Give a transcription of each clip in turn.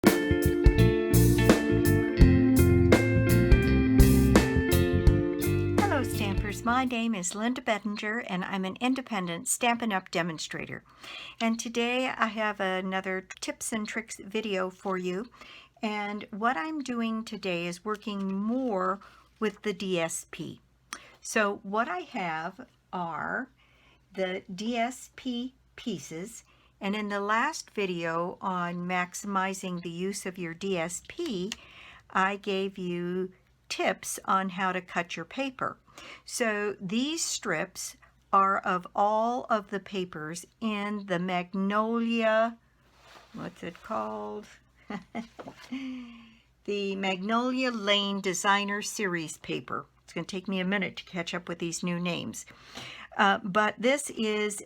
Hello Stampers, my name is Linda Bedinger and I'm an independent Stampin' Up! Demonstrator. And today I have another tips and tricks video for you. And what I'm doing today is working more with the DSP. So what I have are the DSP pieces, and in the last video on maximizing the use of your DSP, I gave you tips on how to cut your paper. So these strips are of all of the papers in the Magnolia, what's it called? The Magnolia Lane Designer Series paper. It's going to take me a minute to catch up with these new names. But this is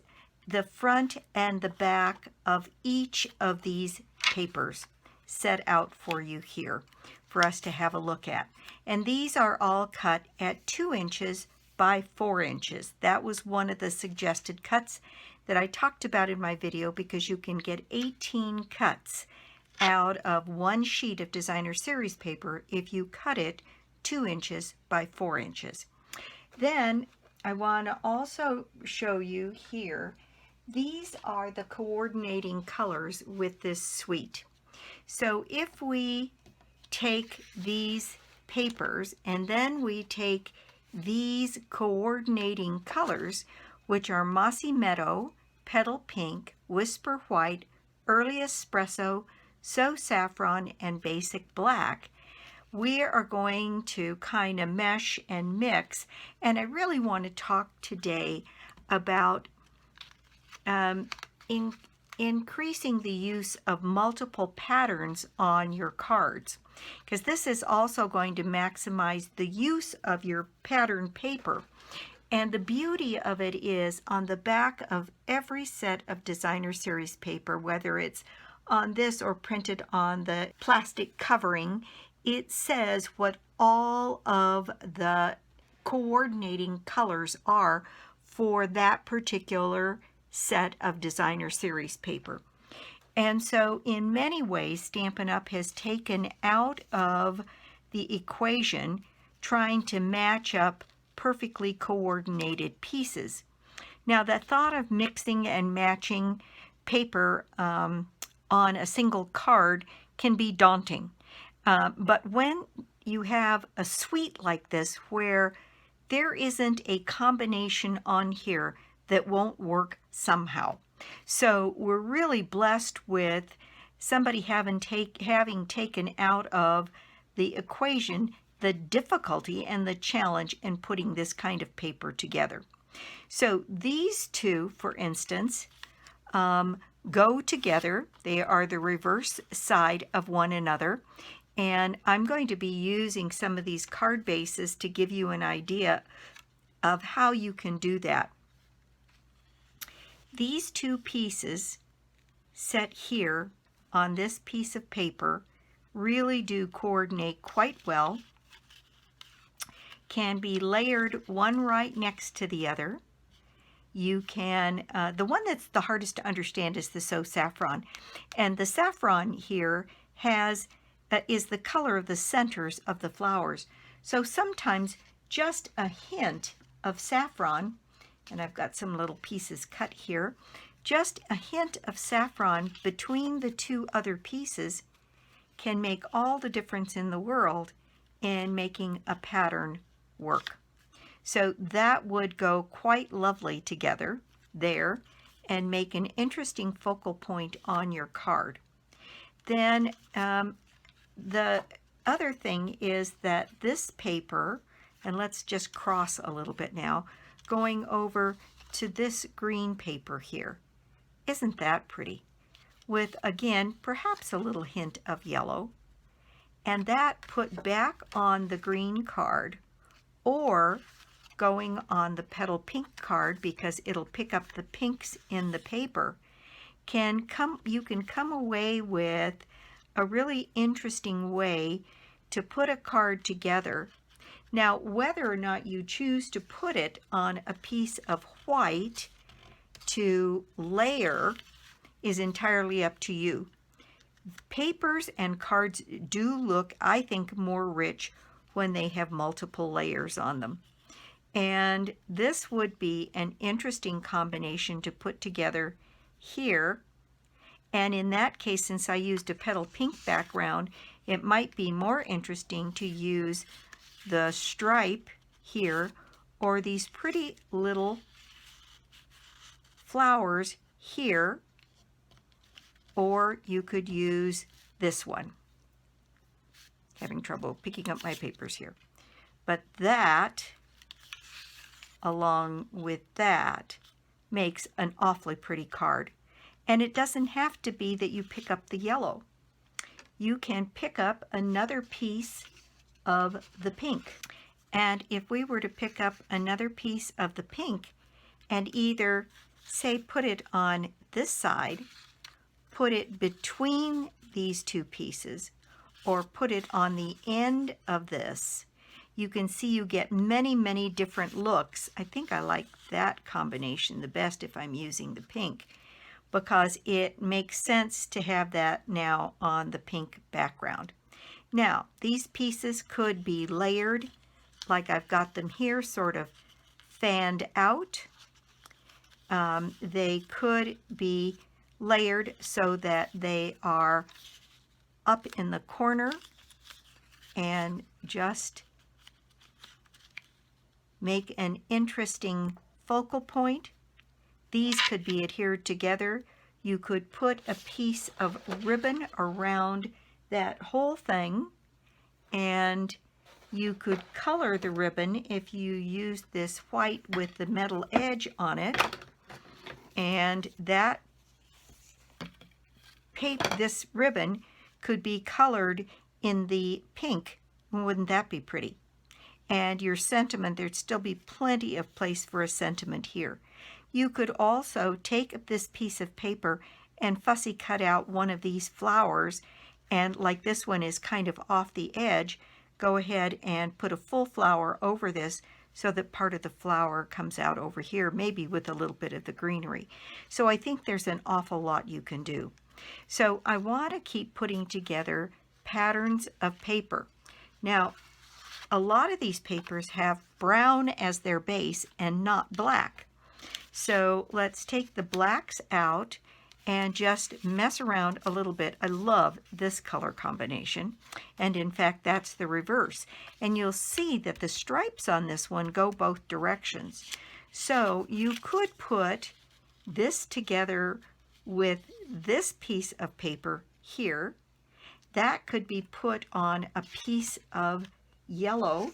the front and the back of each of these papers set out for you here for us to have a look at. And these are all cut at 2 inches by 4 inches. That was one of the suggested cuts that I talked about in my video, because you can get 18 cuts out of one sheet of designer series paper if you cut it 2 inches by 4 inches. Then I want to also show you here, these are the coordinating colors with this suite. So if we take these papers and then we take these coordinating colors, which are Mossy Meadow, Petal Pink, Whisper White, Early Espresso, So Saffron, and Basic Black, we are going to kind of mesh and mix. And I really want to talk today about increasing the use of multiple patterns on your cards, because this is also going to maximize the use of your pattern paper. And the beauty of it is, on the back of every set of designer series paper, whether it's on this or printed on the plastic covering, it says what all of the coordinating colors are for that particular set of designer series paper. And so in many ways, Stampin' Up! Has taken out of the equation trying to match up perfectly coordinated pieces. Now, the thought of mixing and matching paper on a single card can be daunting. But when you have a suite like this, where there isn't a combination on here that won't work somehow. So we're really blessed with somebody having taken out of the equation the difficulty and the challenge in putting this kind of paper together. So these two, for instance, go together. They are the reverse side of one another. And I'm going to be using some of these card bases to give you an idea of how you can do that. These two pieces set here on this piece of paper really do coordinate quite well, can be layered one right next to the other. You can, the one that's the hardest to understand is the So Saffron. And the saffron here is the color of the centers of the flowers. So sometimes just a hint of saffron, and I've got some little pieces cut here, just a hint of saffron between the two other pieces can make all the difference in the world in making a pattern work. So that would go quite lovely together there and make an interesting focal point on your card. Then the other thing is that this paper, and let's just cross a little bit now, going over to this green paper here. Isn't that pretty? With, again, perhaps a little hint of yellow. And that put back on the green card, or going on the Petal Pink card, because it'll pick up the pinks in the paper, you can come away with a really interesting way to put a card together. Now, whether or not you choose to put it on a piece of white to layer is entirely up to you. Papers and cards do look, I think, more rich when they have multiple layers on them. And this would be an interesting combination to put together here. And in that case, since I used a petal pink background, it might be more interesting to use the stripe here or these pretty little flowers here, or you could use this one. Having trouble picking up my papers here. But that, along with that, makes an awfully pretty card. And it doesn't have to be that you pick up the yellow. You can pick up another piece of the pink. And if we were to pick up another piece of the pink and either, say, put it on this side, put it between these two pieces, or put it on the end of this, you can see you get many, many different looks. I think I like that combination the best if I'm using the pink, because it makes sense to have that now on the pink background. Now, these pieces could be layered, like I've got them here, sort of fanned out. They could be layered so that they are up in the corner and just make an interesting focal point. These could be adhered together. You could put a piece of ribbon around that whole thing, and you could color the ribbon if you use this white with the metal edge on it, and that this ribbon could be colored in the pink. Wouldn't that be pretty? And your sentiment, there'd still be plenty of place for a sentiment here. You could also take this piece of paper and fussy cut out one of these flowers, and like this one is kind of off the edge, go ahead and put a full flower over this so that part of the flower comes out over here, maybe with a little bit of the greenery. So I think there's an awful lot you can do. So I want to keep putting together patterns of paper. Now, a lot of these papers have brown as their base and not black. So let's take the blacks out and just mess around a little bit. I love this color combination, and in fact that's the reverse. And you'll see that the stripes on this one go both directions. So you could put this together with this piece of paper here. That could be put on a piece of yellow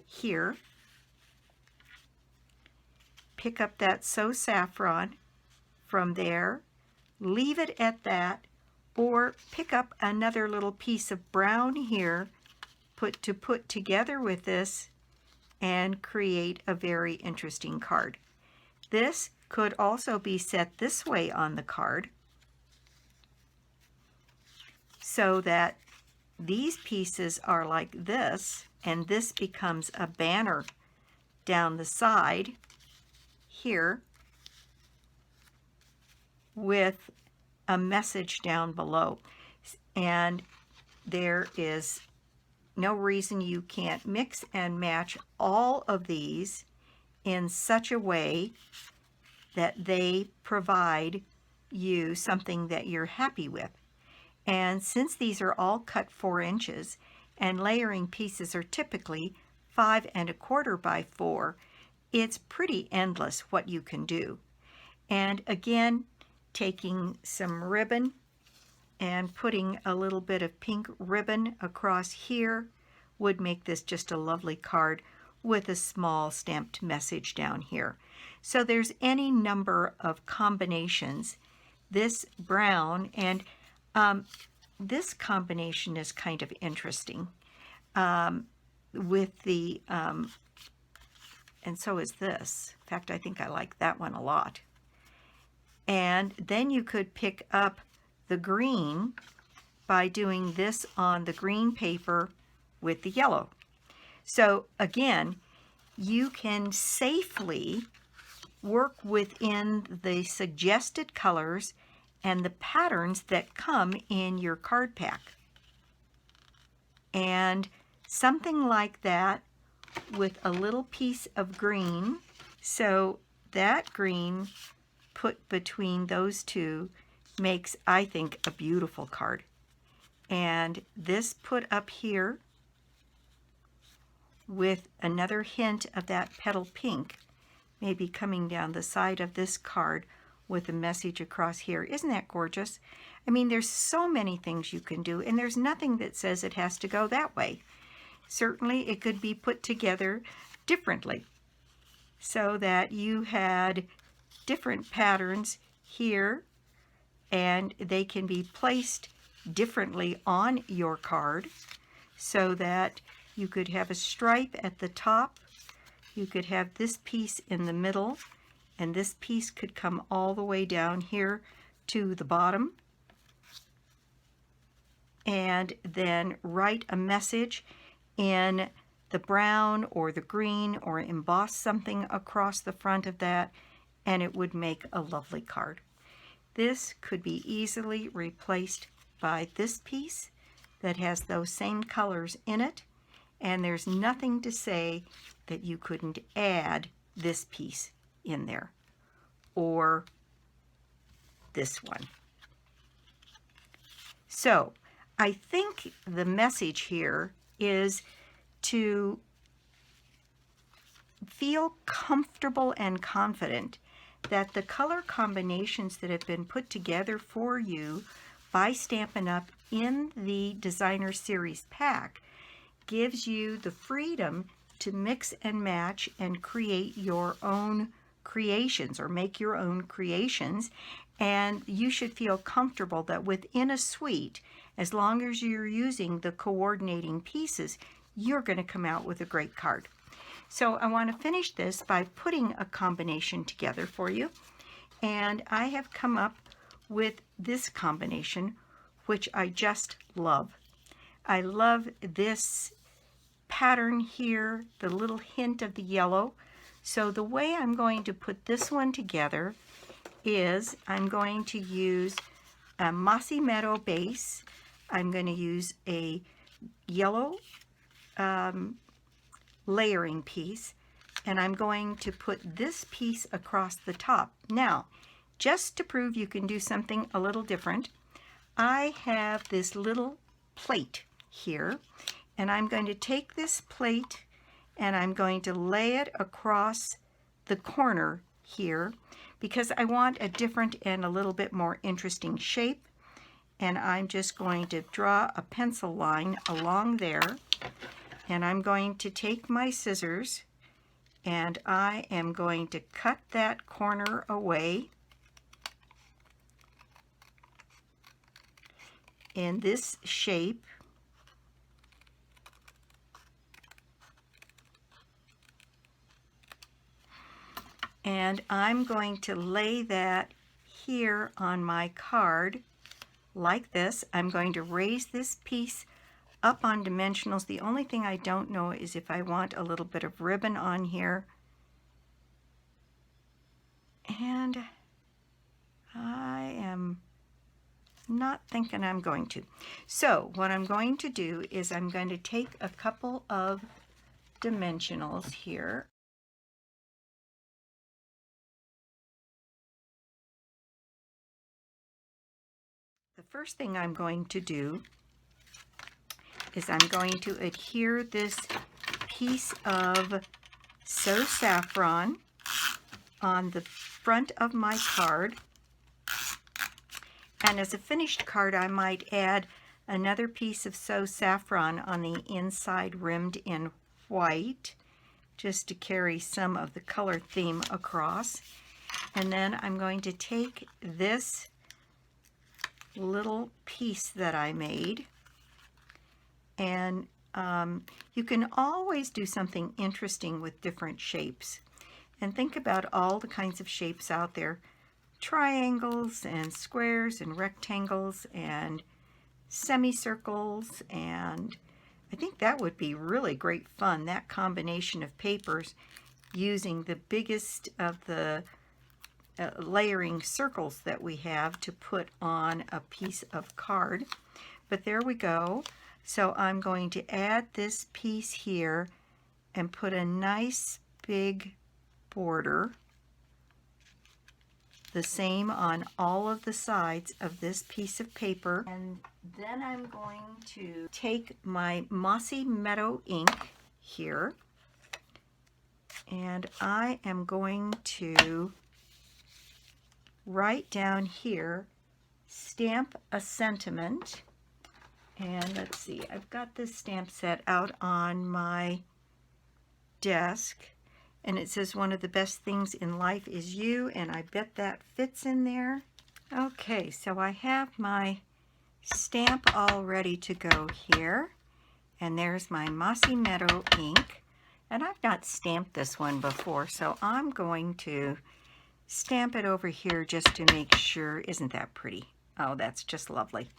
here. Pick up that Saffron from there, leave it at that, or pick up another little piece of brown here, put together with this, and create a very interesting card. This could also be set this way on the card, so that these pieces are like this, and this becomes a banner down the side here with a message down below. And there is no reason you can't mix and match all of these in such a way that they provide you something that you're happy with. And since these are all cut 4 inches and layering pieces are typically 5 1/4 by 4, it's pretty endless what you can do. And again, taking some ribbon and putting a little bit of pink ribbon across here would make this just a lovely card with a small stamped message down here. So there's any number of combinations. This brown, and this combination is kind of interesting with the, and so is this. In fact, I think I like that one a lot. And then you could pick up the green by doing this on the green paper with the yellow. So again, you can safely work within the suggested colors and the patterns that come in your card pack. And something like that with a little piece of green. So that green put between those two makes, I think, a beautiful card. And this put up here with another hint of that petal pink, maybe coming down the side of this card with a message across here. Isn't that gorgeous? I mean, there's so many things you can do, and there's nothing that says it has to go that way. Certainly, it could be put together differently so that you had different patterns here, and they can be placed differently on your card so that you could have a stripe at the top, you could have this piece in the middle, and this piece could come all the way down here to the bottom, and then write a message in the brown or the green, or emboss something across the front of that, and it would make a lovely card. This could be easily replaced by this piece that has those same colors in it, and there's nothing to say that you couldn't add this piece in there, or this one. So I think the message here is to feel comfortable and confident that the color combinations that have been put together for you by Stampin' Up! In the Designer Series pack gives you the freedom to mix and match and create your own creations, or make your own creations. And you should feel comfortable that within a suite, as long as you're using the coordinating pieces, you're going to come out with a great card. So I want to finish this by putting a combination together for you. And I have come up with this combination, which I just love. I love this pattern here, the little hint of the yellow. So the way I'm going to put this one together is I'm going to use a Mossy Meadow base. I'm going to use a yellow layering piece, and I'm going to put this piece across the top. Now, just to prove you can do something a little different, I have this little plate here, and I'm going to take this plate and I'm going to lay it across the corner here because I want a different and a little bit more interesting shape. And I'm just going to draw a pencil line along there, and I'm going to take my scissors and I am going to cut that corner away in this shape. And I'm going to lay that here on my card like this. I'm going to raise this piece up on dimensionals. The only thing I don't know is if I want a little bit of ribbon on here. And I am not thinking I'm going to. So what I'm going to do is I'm going to take a couple of dimensionals here. The first thing I'm going to do is I'm going to adhere this piece of Saffron on the front of my card. And as a finished card, I might add another piece of Saffron on the inside, rimmed in white, just to carry some of the color theme across. And then I'm going to take this little piece that I made, and you can always do something interesting with different shapes, and think about all the kinds of shapes out there: triangles and squares and rectangles and semicircles. And I think that would be really great fun, that combination of papers, using the biggest of the layering circles that we have to put on a piece of card. But there we go. So I'm going to add this piece here and put a nice big border, the same on all of the sides of this piece of paper. And then I'm going to take my Mossy Meadow ink here, and I am going to write down here, stamp a sentiment. And let's see, I've got this stamp set out on my desk, and it says one of the best things in life is you, and I bet that fits in there. Okay, so I have my stamp all ready to go here, and there's my Mossy Meadow ink, and I've not stamped this one before, so I'm going to stamp it over here just to make sure. Isn't that pretty? Oh, that's just lovely.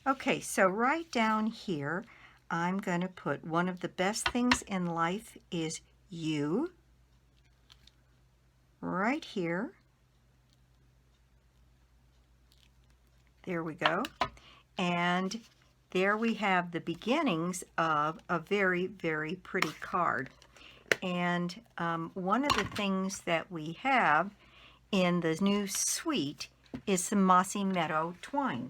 Okay, so right down here, I'm going to put one of the best things in life is you, right here. There we go. And there we have the beginnings of a very, very pretty card. And one of the things that we have in the new suite is some Mossy Meadow twine.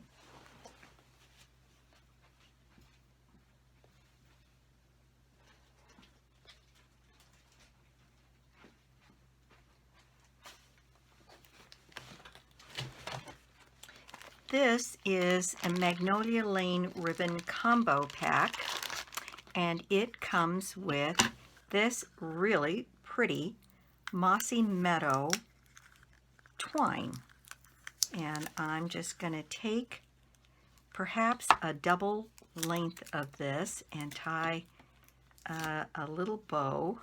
This is a Magnolia Lane ribbon combo pack, and it comes with this really pretty Mossy Meadow twine. And I'm just going to take perhaps a double length of this and tie a little bow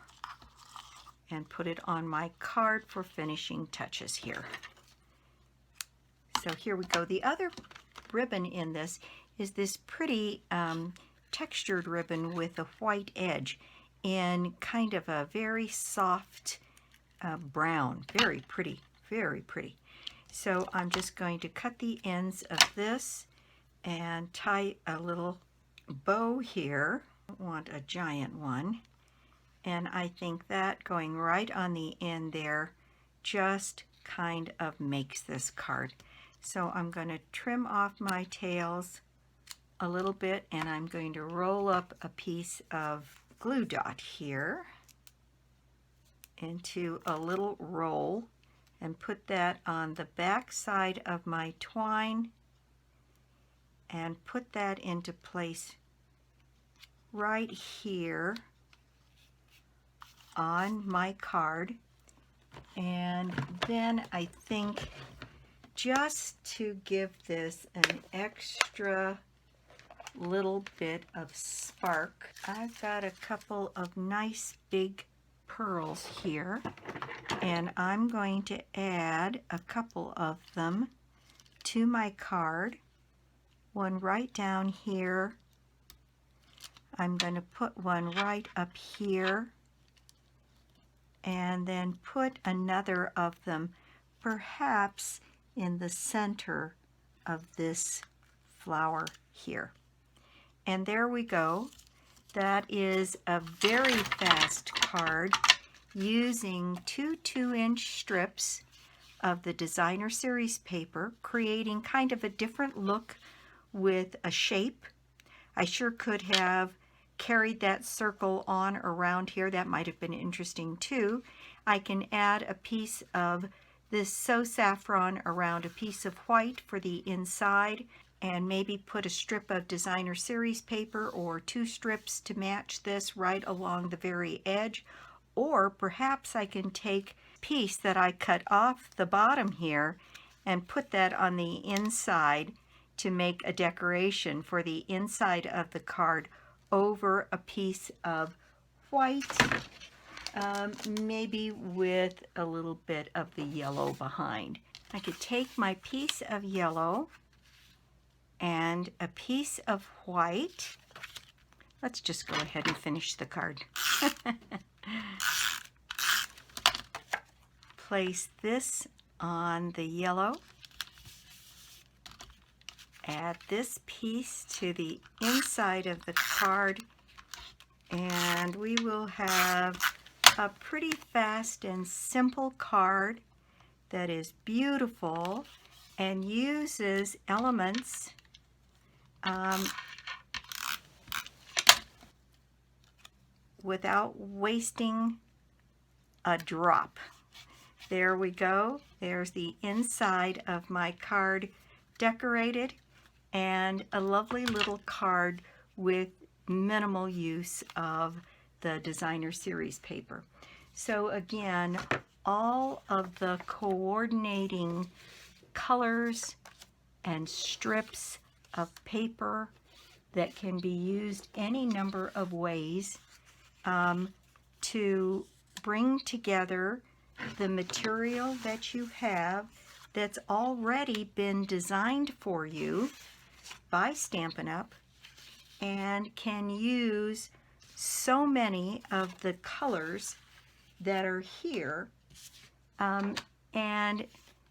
and put it on my card for finishing touches here. So here we go. The other ribbon in this is this pretty textured ribbon with a white edge in kind of a very soft brown. Very pretty, very pretty. So I'm just going to cut the ends of this and tie a little bow here. I don't want a giant one. And I think that going right on the end there just kind of makes this card. So I'm going to trim off my tails a little bit, and I'm going to roll up a piece of glue dot here into a little roll and put that on the back side of my twine and put that into place right here on my card. And then I think, just to give this an extra little bit of spark, I've got a couple of nice big pearls here, and I'm going to add a couple of them to my card. One right down here. I'm going to put one right up here, and then put another of them perhaps in the center of this flower here. And there we go. That is a very fast card using two 2-inch strips of the Designer Series paper, creating kind of a different look with a shape. I sure could have carried that circle on around here. That might have been interesting too. I can add a piece of this Saffron around a piece of white for the inside, and maybe put a strip of Designer Series paper or 2 strips to match this right along the very edge. Or perhaps I can take a piece that I cut off the bottom here and put that on the inside to make a decoration for the inside of the card over a piece of white, maybe with a little bit of the yellow behind. I could take my piece of yellow and a piece of white. Let's just go ahead and finish the card. Place this on the yellow. Add this piece to the inside of the card, and we will have a pretty fast and simple card that is beautiful and uses elements without wasting a drop. There we go. There's the inside of my card decorated, and a lovely little card with minimal use of the designer series paper. So again, all of the coordinating colors and strips of paper that can be used any number of ways to bring together the material that you have that's already been designed for you by Stampin' Up! And can use so many of the colors that are here, and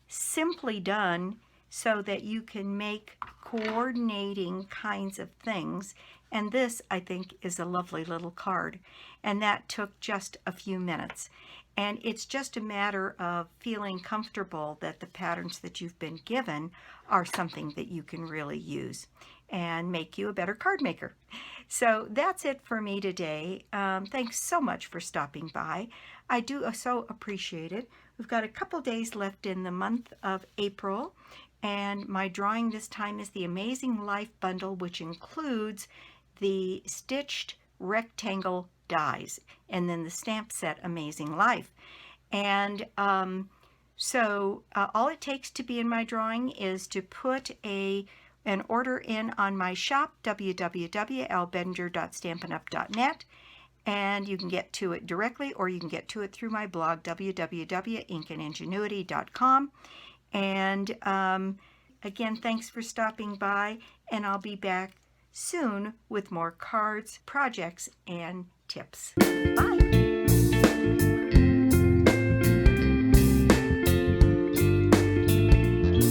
simply done so that you can make coordinating kinds of things. And this, I think, is a lovely little card, and that took just a few minutes. And it's just a matter of feeling comfortable that the patterns that you've been given are something that you can really use and make you a better card maker. So that's it for me today. Thanks so much for stopping by. I do so appreciate it. We've got a couple days left in the month of April, and my drawing this time is the Amazing Life bundle, which includes the stitched rectangle dies and then the stamp set Amazing Life. And so all it takes to be in my drawing is to put an order in on my shop, www.lbedinger.stampinup.net, and you can get to it directly, or you can get to it through my blog, www.inkandingenuity.com. And again, thanks for stopping by, and I'll be back soon with more cards, projects, and tips. Bye!